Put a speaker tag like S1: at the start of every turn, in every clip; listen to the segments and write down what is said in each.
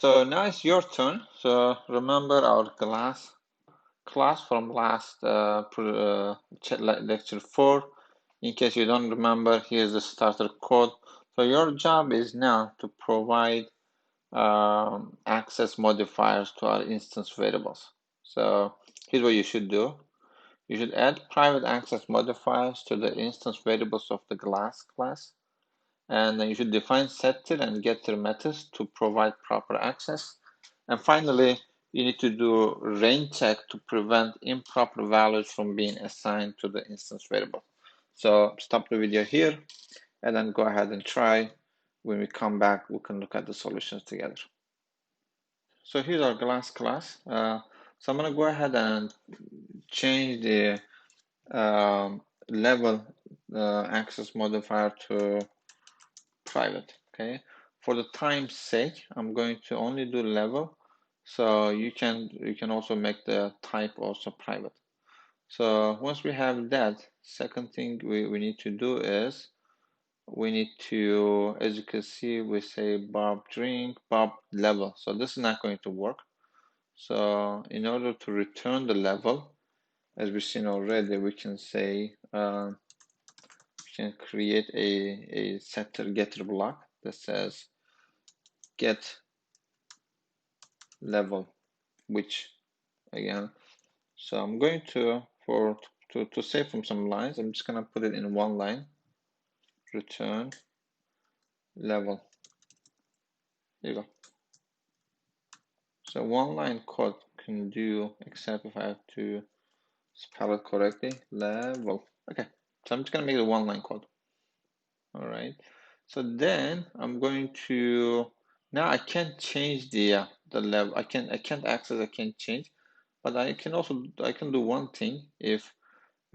S1: So now it's your turn. So remember our class from last lecture 4. In case you don't remember, here's the starter code. So your job is now to provide access modifiers to our instance variables. So here's what you should do. You should add private access modifiers to the instance variables of the class. And then you should define setter and getter methods to provide proper access. And finally, you need to do range check to prevent improper values from being assigned to the instance variable. So stop the video here and then go ahead and try. When we come back, we can look at the solutions together. So here's our class. So I'm going to go ahead and change the level access modifier to private. Okay, for the time's sake, I'm going to only do level. So you can also make the type also private. So once we have that, second thing we need to do is we need to, as you can see, we say Bob drink, Bob level. So this is not going to work. So in order to return the level, as we've seen already, we can say we can create a setter getter block that says get level, which again, so I'm going to save from some lines, I'm just gonna put it in one line, return level. There you go. So one line code can do, except if I have to spell it correctly, level. Okay, so I'm just gonna make it one line code. All right, so then I'm going to, now I can't change the level. I can't access, I can't change, but I can do one thing. If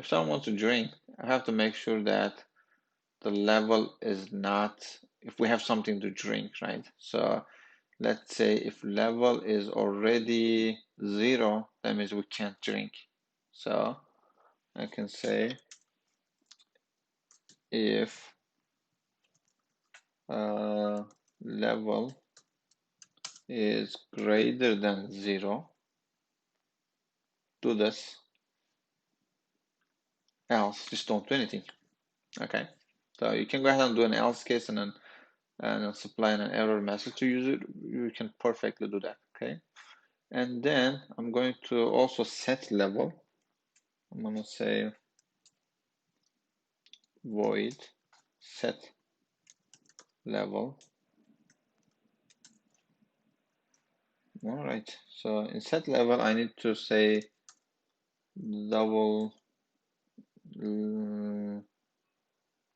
S1: someone wants to drink, I have to make sure that the level is not, if we have something to drink, right? So let's say if level is already 0, that means we can't drink. So I can say if level is greater than 0, do this, else just don't do anything. Okay, so you can go ahead and do an else case and then supply an error message to user. You can perfectly do that. Okay, and then I'm going to also set level. I'm going to say void set level. All right, so in set level I need to say double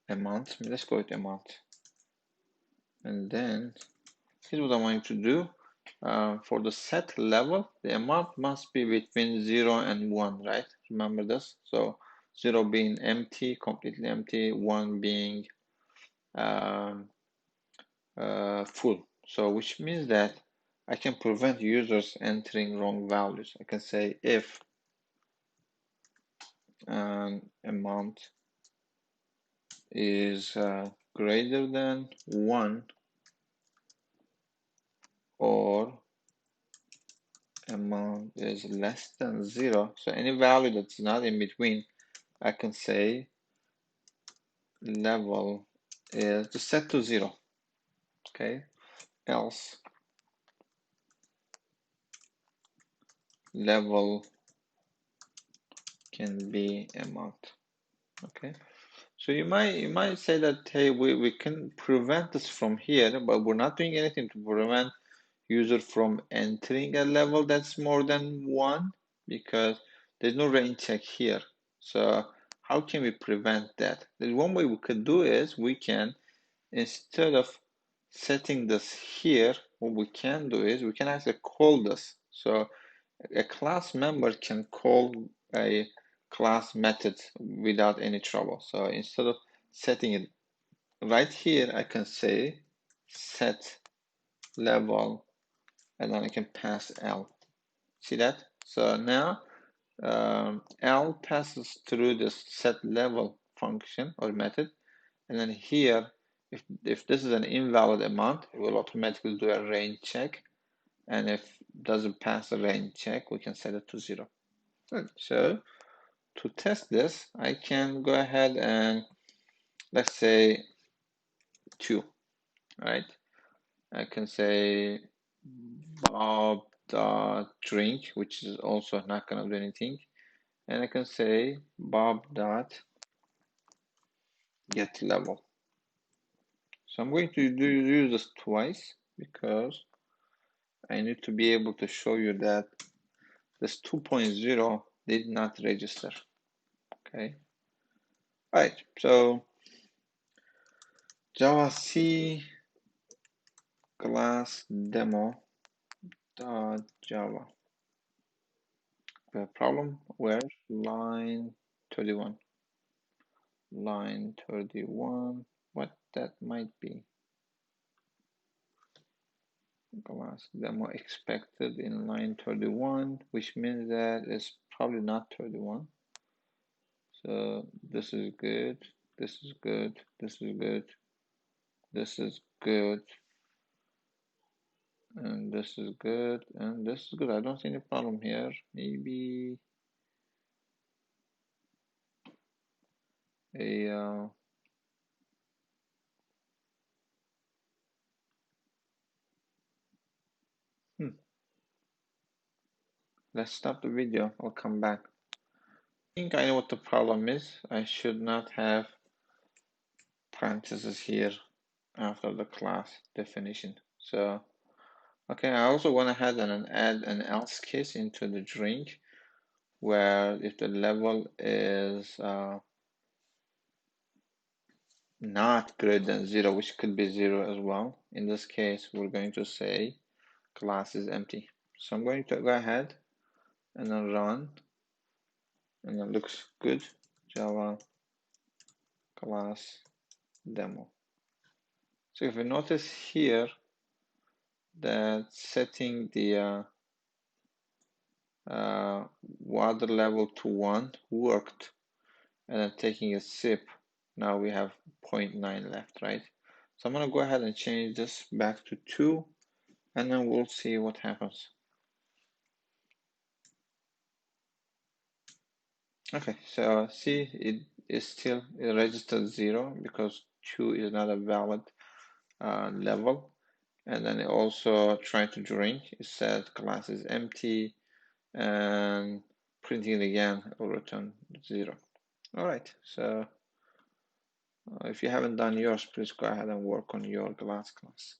S1: amount. Let's call it amount. And then here's what I want you to do. For the set level, the amount must be between 0 and 1, right? Remember this? So 0 being empty, completely empty, 1 being full. So which means that I can prevent users entering wrong values. I can say if amount is greater than 1 or amount is less than 0, so any value that's not in between, I can say level is just set to 0. Okay, else level can be amount. Okay, so you might say that, hey, we can prevent this from here, but we're not doing anything to prevent user from entering a level that's more than 1 because there's no range check here. So how can we prevent that? There's one way we could do is we can, instead of setting this here, what we can do is we can actually call this. So a class member can call a class method without any trouble. So instead of setting it right here, I can say set level and then I can pass L. See that? So now L passes through this set level function or method, and then here, if this is an invalid amount, it will automatically do a range check, and if doesn't pass the range check, we can set it to 0. Good. So to test this, I can go ahead and let's say 2, right? I can say Bob dot drink, which is also not gonna do anything, and I can say Bob dot get level. So I'm going to use this twice because I need to be able to show you that this 2.0 did not register. Okay. All right. So Java C class demo dot Java. We have problem where line 31. Line 31. What that might be. Class demo expected in line 31, which means that it's probably not 31. So this is good, this is good, this is good, this is good, and this is good, and this is good. I don't see any problem here. Maybe a let's stop the video. I'll come back. I think I know what the problem is. I should not have parentheses here after the class definition. So okay, I also went ahead and add an else case into the drink where if the level is not greater than 0, which could be 0 as well. In this case, we're going to say class is empty. So I'm going to go ahead and then run, and it looks good. Java class demo. So if you notice here that setting the water level to 1 worked, and then taking a sip, now we have 0.9 left, right? So I'm going to go ahead and change this back to 2, and then we'll see what happens. Okay, so see, it is still registered 0 because 2 is not a valid level. And then it also tried to drink. It said class is empty, and printing it again will return 0. All right, so if you haven't done yours, please go ahead and work on your glass class.